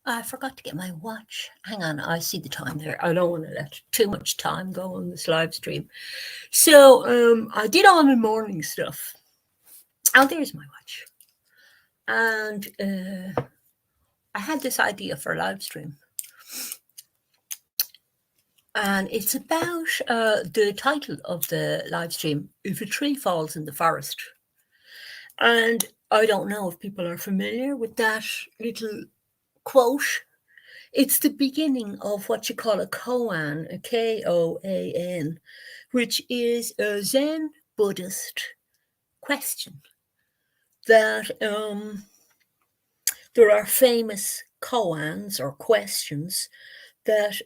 I forgot to get my watch. Hang on, I see the time there. I don't want to let too much time go on this live stream. So I did all my morning stuff. Oh, there's my watch. And I had this idea for a live stream. And it's about the title of the live stream, If a Tree Falls in the Forest. And I don't know if people are familiar with that little quote. It's the beginning of what you call a koan, a Koan, which is a Zen Buddhist question that there are famous koans or questions that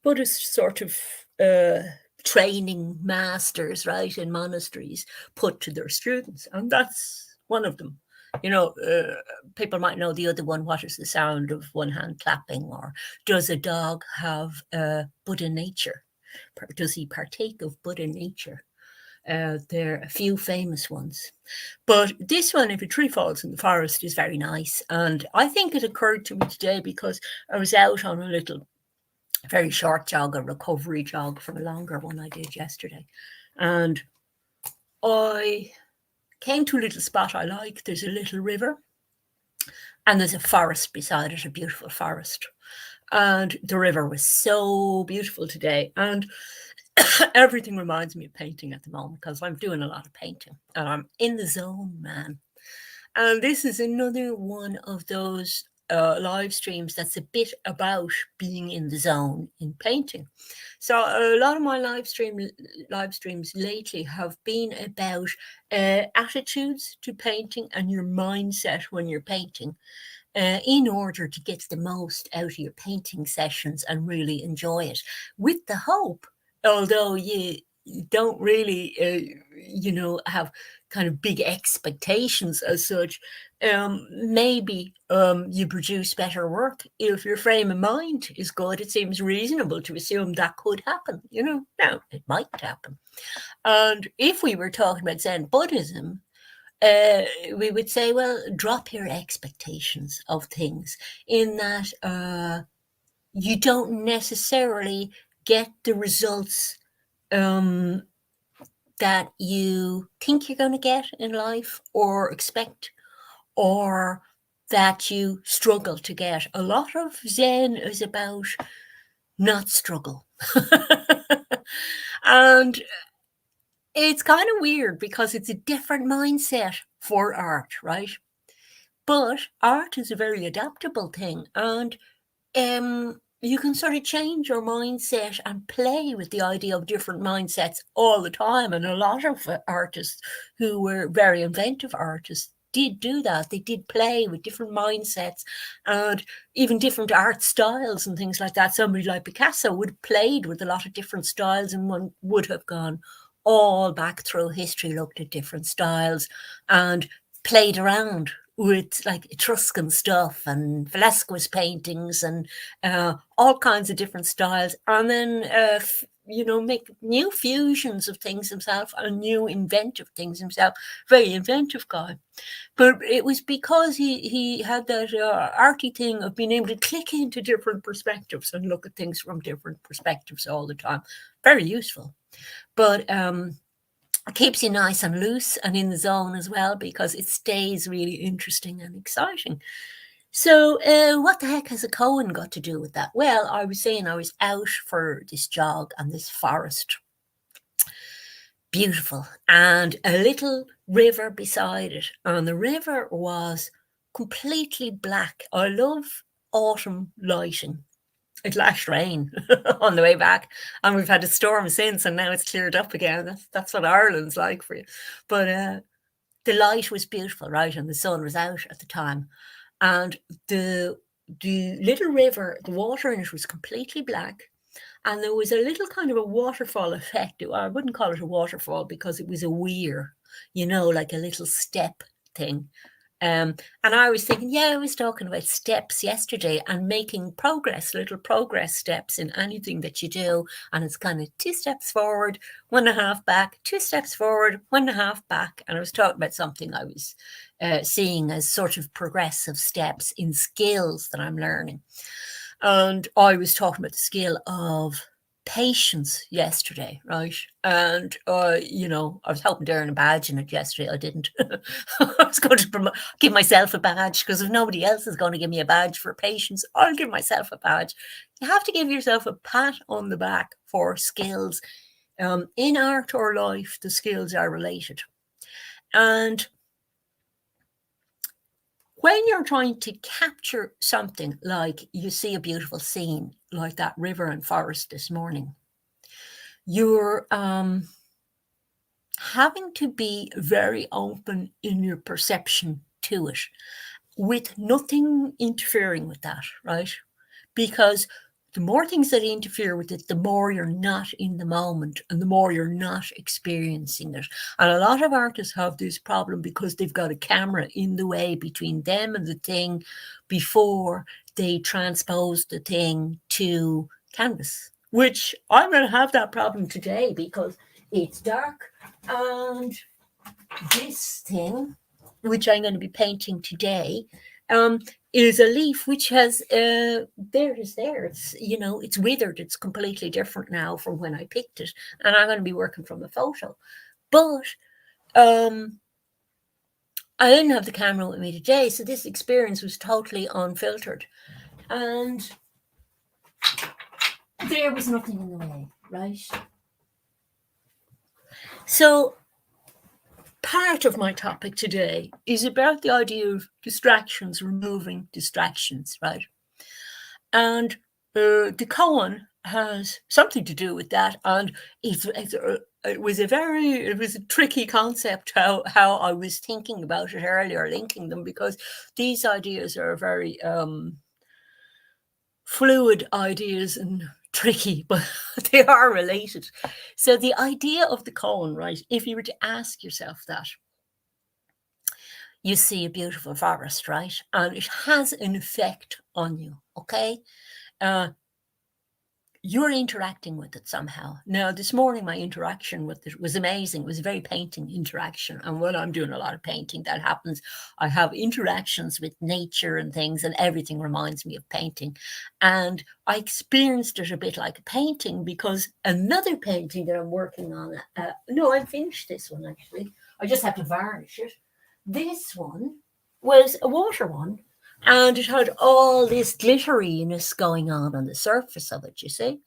Buddhist sort of training masters, right, in monasteries put to their students, and that's one of them. People might know the other one. What is the sound of one hand clapping? Or does a dog have Buddha nature? Does he partake of Buddha nature? There are a few famous ones. But this one, if a tree falls in the forest, is very nice. And I think it occurred to me today because I was out on a little, very short jog, a recovery jog from a longer one I did yesterday. And I came to a little spot I like. There's a little river and there's a forest beside it, a beautiful forest. And the river was so beautiful today. And everything reminds me of painting at the moment because I'm doing a lot of painting and I'm in the zone, man. And this is another one of those live streams that's a bit about being in the zone in painting. So a lot of my live streams lately have been about attitudes to painting and your mindset when you're painting, in order to get the most out of your painting sessions and really enjoy it, with the hope, although you don't really, have kind of big expectations as such, maybe you produce better work if your frame of mind is good. It seems reasonable to assume that could happen. Now it might happen. And if we were talking about Zen Buddhism, we would say, well, drop your expectations of things, in that you don't necessarily get the results that you think you're going to get in life or expect, or that you struggle to get. A lot of Zen is about not struggle. And it's kind of weird because it's a different mindset for art, right? But art is a very adaptable thing, and you can sort of change your mindset and play with the idea of different mindsets all the time. And a lot of artists who were very inventive artists did do that. They did play with different mindsets and even different art styles and things like that. Somebody like Picasso would have played with a lot of different styles, and one would have gone all back through history, looked at different styles and played around with like Etruscan stuff and Velasquez paintings and all kinds of different styles, and then make new fusions of things himself and new inventive things himself. Very inventive guy. But it was because he had that arty thing of being able to click into different perspectives and look at things from different perspectives all the time. Very useful. But it keeps you nice and loose and in the zone as well, because it stays really interesting and exciting. So what the heck has a koan got to do with that? Well, I was saying I was out for this jog and this forest. Beautiful. And a little river beside it. And the river was completely black. I love autumn lighting. It lashed rain on the way back, and we've had a storm since, and now it's cleared up again. That's what Ireland's like for you. But the light was beautiful, right? And the sun was out at the time. And the little river, the water in it was completely black. And there was a little kind of a waterfall effect. I wouldn't call it a waterfall because it was a weir, like a little step thing. And I was thinking, I was talking about steps yesterday and making progress, little progress steps in anything that you do. And it's kind of 2 steps forward, 1.5 back, 2 steps forward, 1.5 back. And I was talking about something I was seeing as sort of progressive steps in skills that I'm learning. And I was talking about the skill of patience yesterday, right? And I was hoping to earn a badge in it yesterday. I didn't. I was going to give myself a badge, because if nobody else is going to give me a badge for patience, I'll give myself a badge. You have to give yourself a pat on the back for skills. In art or life, the skills are related. And when you're trying to capture something, like you see a beautiful scene like that river and forest this morning, you're having to be very open in your perception to it, with nothing interfering with that, right? Because the more things that interfere with it, the more you're not in the moment and the more you're not experiencing it. And a lot of artists have this problem because they've got a camera in the way between them and the thing before they transpose the thing to canvas, which I'm going to have that problem today because it's dark, and this thing, which I'm going to be painting today, is a leaf which has there. It's it's withered. It's completely different now from when I picked it, and I'm going to be working from a photo. But I didn't have the camera with me today, so this experience was totally unfiltered, and there was nothing in the way, right? So part of my topic today is about the idea of distractions, removing distractions, right? And the koan has something to do with that, and it was a tricky concept how I was thinking about it earlier, linking them, because these ideas are very fluid ideas and tricky, but they are related. So the idea of the koan, right? If you were to ask yourself that, you see a beautiful forest, right? And it has an effect on you, okay? You're interacting with it somehow. Now, this morning, my interaction with it was amazing. It was a very painting interaction. And when I'm doing a lot of painting, that happens. I have interactions with nature and things, and everything reminds me of painting. And I experienced it a bit like a painting, because another painting that I'm working on, no, I finished this one actually. I just have to varnish it. This one was a water one, and it had all this glitteriness going on the surface of it, you see.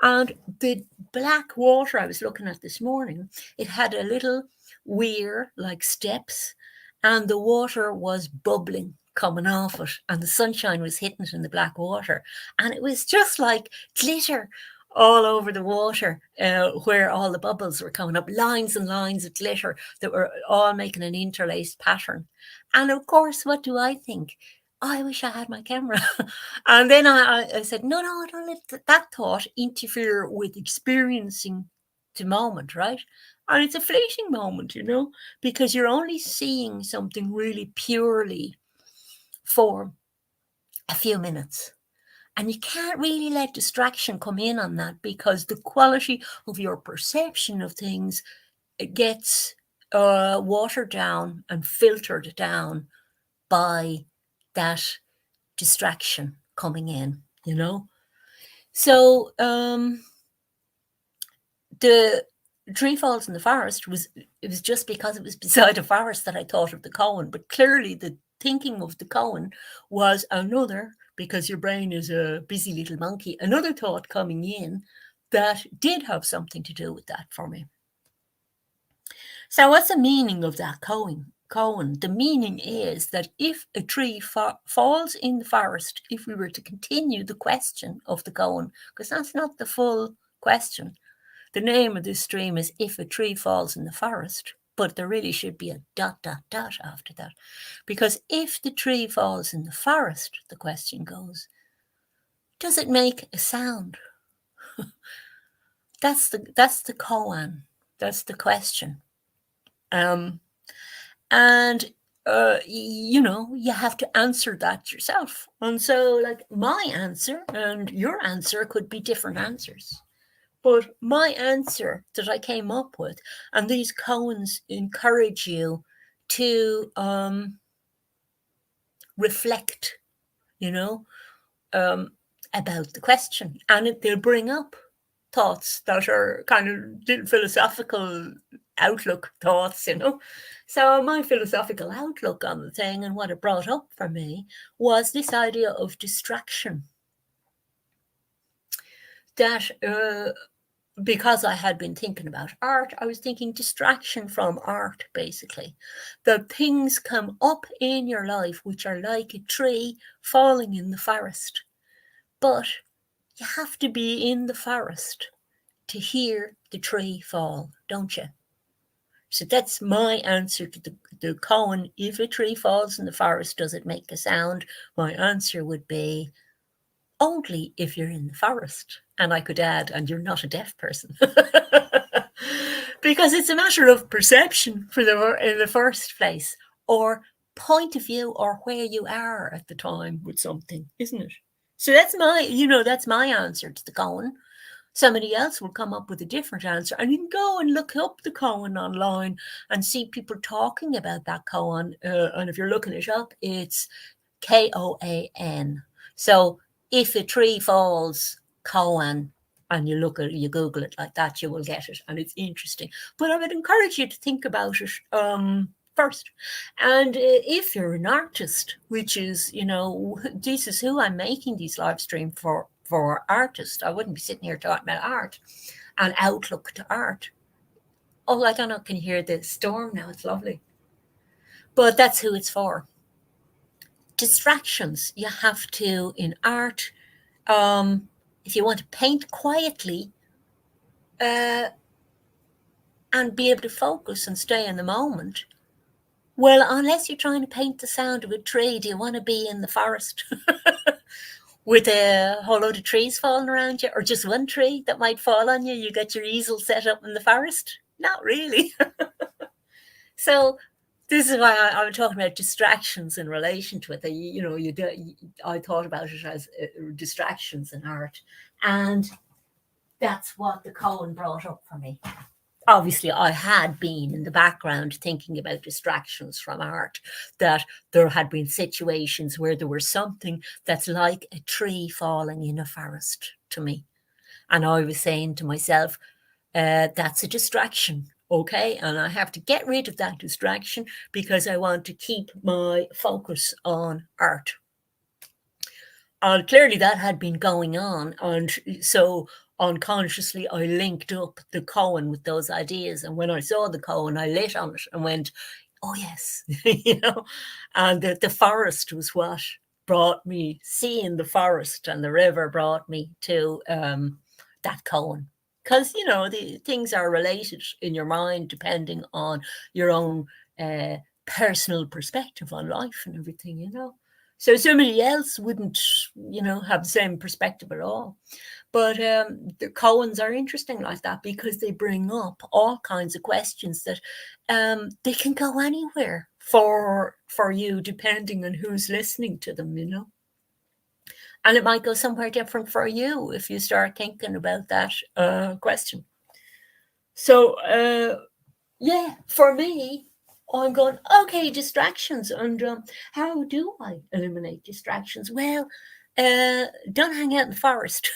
And the black water I was looking at this morning, it had a little weir like steps, and the water was bubbling coming off it, and the sunshine was hitting it in the black water. And it was just like glitter all over the water, where all the bubbles were coming up, lines and lines of glitter that were all making an interlaced pattern. And of course, what do I think? I wish I had my camera. And then I said, no, don't let that thought interfere with experiencing the moment, right? And it's a fleeting moment, because you're only seeing something really purely for a few minutes. And you can't really let distraction come in on that, because the quality of your perception of things, it gets watered down and filtered down by that distraction coming in, So the tree falls in the forest it was just because it was beside a forest that I thought of the koan. But clearly the thinking of the koan was another, because your brain is a busy little monkey, another thought coming in that did have something to do with that for me. So what's the meaning of that koan? The meaning is that if a tree falls in the forest, if we were to continue the question of the koan, because that's not the full question. The name of this stream is If a Tree Falls in the Forest, but there really should be a ... after that. Because if the tree falls in the forest, the question goes, does it make a sound? That's the koan. That's the question. And you have to answer that yourself. And so, like, my answer and your answer could be different answers. But my answer that I came up with, and these koans encourage you to reflect, you know, um, about the question, and they'll bring up thoughts that are kind of philosophical outlook thoughts. So my philosophical outlook on the thing and what it brought up for me was this idea of distraction. That because I had been thinking about art, I was thinking distraction from art, basically. That things come up in your life which are like a tree falling in the forest. But you have to be in the forest to hear the tree fall, don't you? So that's my answer to the koan. If a tree falls in the forest, does it make a sound? My answer would be only if you're in the forest. And I could add, and you're not a deaf person. Because it's a matter of perception in the first place, or point of view, or where you are at the time with something, isn't it? So that's my answer to the koan. Somebody else will come up with a different answer, and you can go and look up the koan online and see people talking about that koan. And if you're looking it up, it's koan. So if a tree falls, koan, and you Google it like that, you will get it, and it's interesting. But I would encourage you to think about it first. And if you're an artist, which is, this is who I'm making these live stream for artists. I wouldn't be sitting here talking about art and outlook to art. Oh, I don't know. Can you hear the storm now? It's lovely. But that's who it's for. Distractions. You have to, in art, if you want to paint quietly and be able to focus and stay in the moment, well, unless you're trying to paint the sound of a tree, do you want to be in the forest with a whole load of trees falling around you, or just one tree that might fall on you? You got your easel set up in the forest? Not really. So this is why I'm talking about distractions in relation to it. I thought about it as distractions in art, and that's what the koan brought up for me. Obviously, I had been in the background thinking about distractions from art, that there had been situations where there was something that's like a tree falling in a forest to me. And I was saying to myself, that's a distraction, okay? And I have to get rid of that distraction because I want to keep my focus on art. And clearly that had been going on. And so unconsciously, I linked up the koan with those ideas. And when I saw the koan, I lit on it and went, oh, yes, and the forest was what brought me, seeing the forest and the river brought me to that koan. Because, the things are related in your mind depending on your own personal perspective on life and everything. So somebody else wouldn't, have the same perspective at all. But the koans are interesting like that because they bring up all kinds of questions that they can go anywhere for you, depending on who's listening to them, And it might go somewhere different for you if you start thinking about that question. So, for me, I'm going, okay, distractions. And how do I eliminate distractions? Well, don't hang out in the forest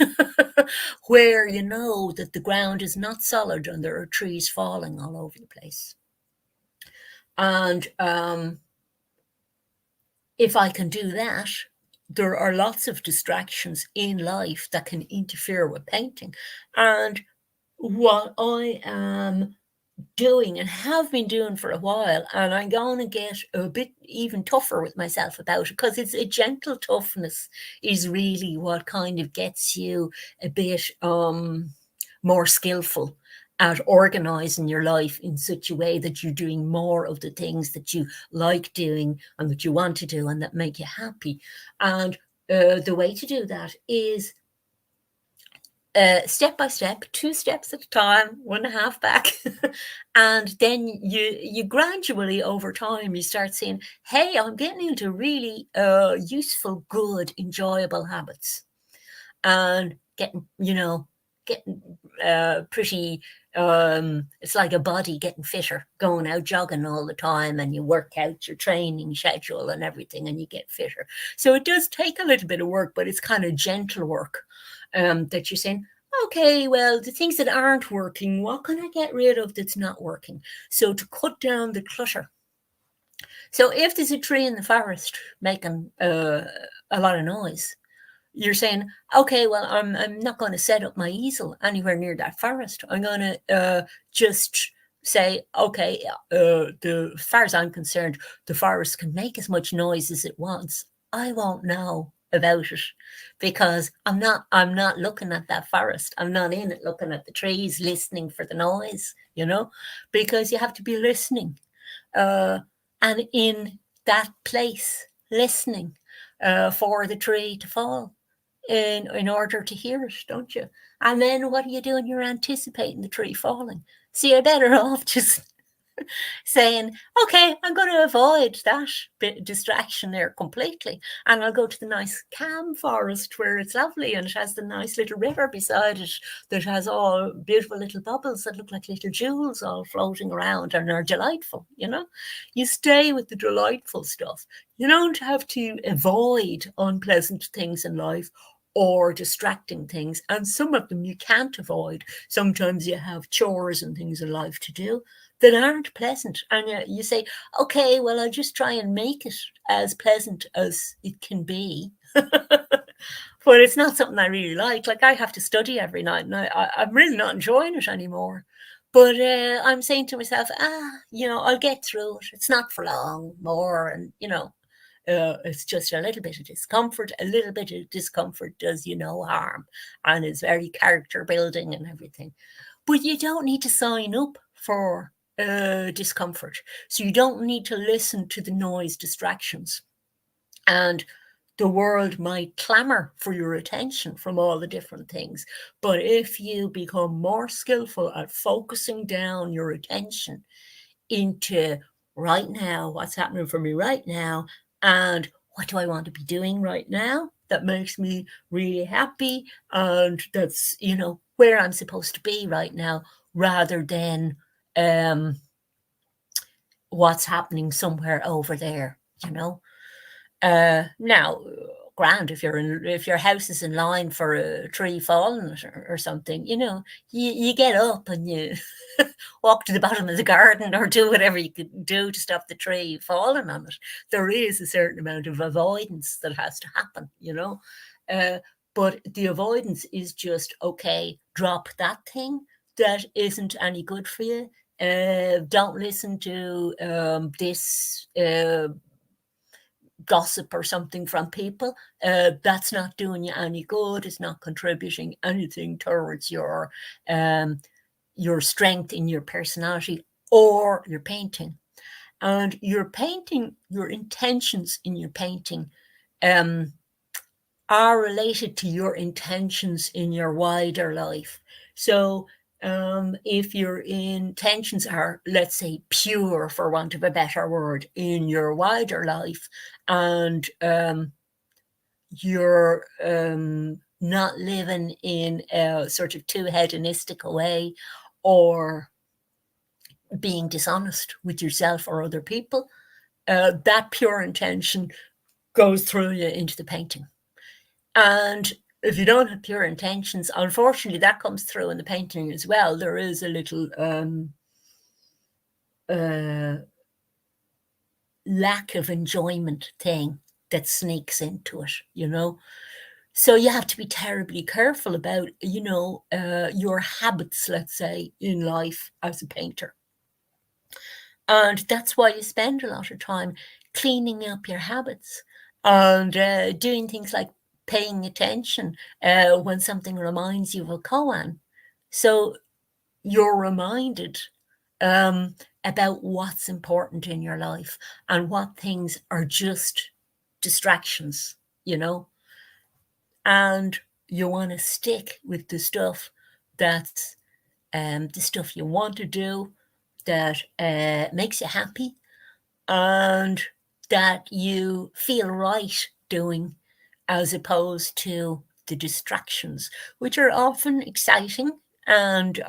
where you know that the ground is not solid and there are trees falling all over the place. And if I can do that, there are lots of distractions in life that can interfere with painting. And what I am doing and have been doing for a while, and I'm going to get a bit even tougher with myself about it, because it's a gentle toughness is really what kind of gets you a bit more skillful at organizing your life in such a way that you're doing more of the things that you like doing and that you want to do and that make you happy. And the way to do that is step by step, 2 steps at a time, 1.5 back. And then you gradually over time, you start saying, hey, I'm getting into really useful, good, enjoyable habits. And getting pretty, it's like a body getting fitter, going out jogging all the time, and you work out your training schedule and everything, and you get fitter. So it does take a little bit of work, but it's kind of gentle work, that you're saying, okay, well, the things that aren't working, what can I get rid of that's not working? So to cut down the clutter. So if there's a tree in the forest making a lot of noise, you're saying, okay, well, I'm not going to set up my easel anywhere near that forest. I'm going to just say, okay, as far as I'm concerned, the forest can make as much noise as it wants. I won't know about it because I'm not looking at that forest. I'm not in it looking at the trees, listening for the noise, because you have to be listening, and in that place, listening for the tree to fall in order to hear it, don't you? And then what are you doing? You're anticipating the tree falling. So you're better off just saying, okay, I'm going to avoid that bit distraction there completely. And I'll go to the nice calm forest where it's lovely and it has the nice little river beside it that has all beautiful little bubbles that look like little jewels all floating around and are delightful, You stay with the delightful stuff. You don't have to avoid unpleasant things in life or distracting things. And some of them you can't avoid. Sometimes you have chores and things in life to do that aren't pleasant. And you say, okay, well, I'll just try and make it as pleasant as it can be. But it's not something I really like. Like, I have to study every night, and I'm really not enjoying it anymore. But I'm saying to myself, I'll get through it. It's not for long more. And, it's just a little bit of discomfort. A little bit of discomfort does you no harm, and it's very character building and everything. But you don't need to sign up for discomfort. So you don't need to listen to the noise distractions. And the world might clamor for your attention from all the different things. But if you become more skillful at focusing down your attention into right now, what's happening for me right now, and what do I want to be doing right now that makes me really happy, and that's, where I'm supposed to be right now, rather than what's happening somewhere over there, Now, grand, if your house is in line for a tree falling or something, you get up and you walk to the bottom of the garden or do whatever you could do to stop the tree falling on it. There is a certain amount of avoidance that has to happen, but the avoidance is just, okay, drop that thing that isn't any good for you. Don't listen to this gossip or something from people. That's not doing you any good. It's not contributing anything towards your strength in your personality or your painting. And your painting, your intentions in your painting are related to your intentions in your wider life. So if your intentions are, let's say, pure, for want of a better word, in your wider life, and you're not living in a sort of too hedonistic a way, or being dishonest with yourself or other people, that pure intention goes through you into the painting. And if you don't have pure intentions, unfortunately, that comes through in the painting as well. There is a little lack of enjoyment thing that sneaks into it, So you have to be terribly careful about, your habits, let's say, in life as a painter. And that's why you spend a lot of time cleaning up your habits and doing things like paying attention when something reminds you of a koan. So you're reminded about what's important in your life and what things are just distractions, And you want to stick with the stuff that's the stuff you want to do, that makes you happy, and that you feel right doing, as opposed to the distractions, which are often exciting and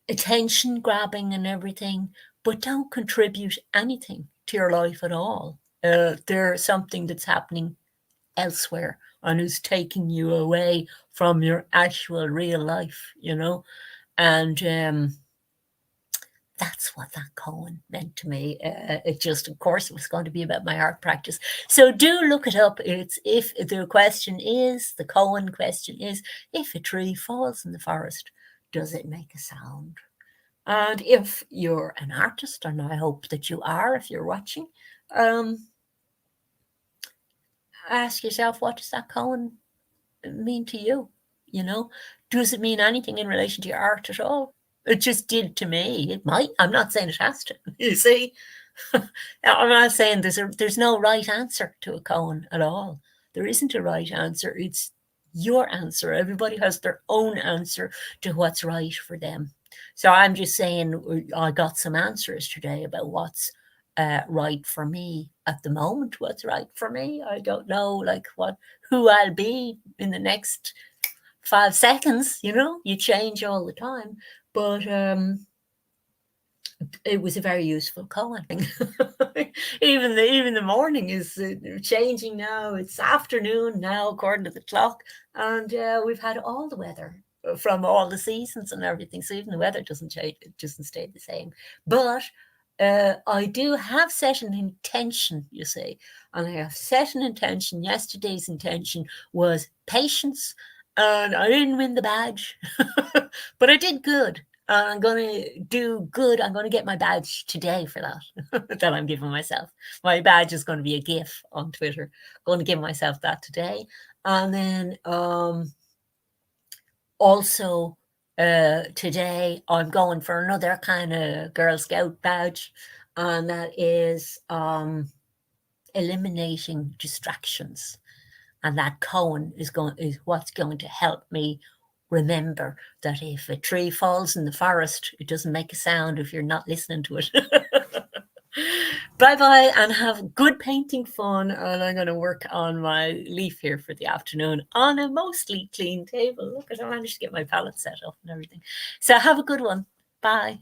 attention grabbing and everything, but don't contribute anything to your life at all. They're something that's happening elsewhere and is taking you away from your actual real life, and that's what that koan meant to me. It just, of course, it was going to be about my art practice. So do look it up. It's if the koan question is, if a tree falls in the forest, does it make a sound? And if you're an artist, and I hope that you are, if you're watching, ask yourself, what does that koan mean to you? Does it mean anything in relation to your art at all? It just did to me. It might. I'm not saying it has to. You see, I'm not saying there's no right answer to a koan at all. There isn't a right answer. It's your answer. Everybody has their own answer to what's right for them. So I'm just saying I got some answers today about what's right for me at the moment. What's right for me? I don't know, who I'll be in the next 5 seconds. You change all the time, but it was a very useful koan. even the morning is changing now. It's afternoon now, according to the clock, and we've had all the weather from all the seasons and everything. So even the weather doesn't change; it doesn't stay the same. But I do have set an intention, you see, and I have set an intention. Yesterday's intention was patience, and I didn't win the badge, but I did good. I'm going to do good. I'm going to get my badge today for that, that I'm giving myself. My badge is going to be a GIF on Twitter. I'm going to give myself that today. And then also today, I'm going for another kind of Girl Scout badge, and that is eliminating distractions. And that koan is what's going to help me remember that if a tree falls in the forest, it doesn't make a sound if you're not listening to it. Bye-bye, and have good painting fun. And I'm going to work on my leaf here for the afternoon on a mostly clean table. Look, I managed to get my palette set up and everything. So have a good one. Bye.